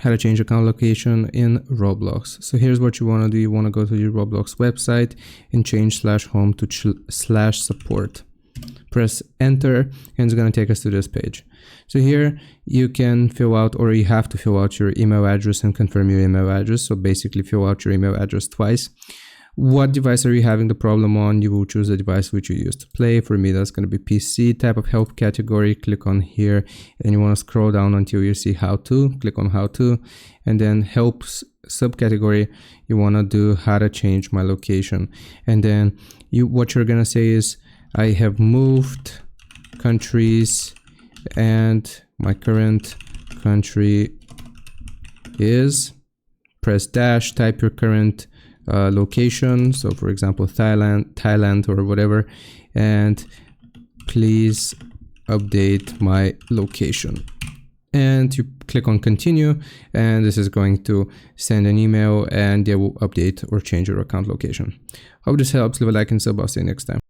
how to change account location in Roblox. So here's what you want to do. You want to go to your Roblox website and change /home to /support. Press enter and it's going to take us to this page. So here you can fill out, or you have to fill out, your email address and confirm your email address. So basically fill out your email address twice. What device are you having the problem on? You will choose the device which you used to play. For me, that's going to be PC. Type of help category, click on here, and you want to scroll down until you see how to. Click on how to, and then help subcategory, you want to do how to change my location. And then what you're going to say is, I have moved countries and my current country is, press dash, type your current location. So for example, Thailand or whatever, and please update my location. And you click on continue, and this is going to send an email and they will update or change your account location. Hope this helps. Leave a like and sub. I'll see you next time.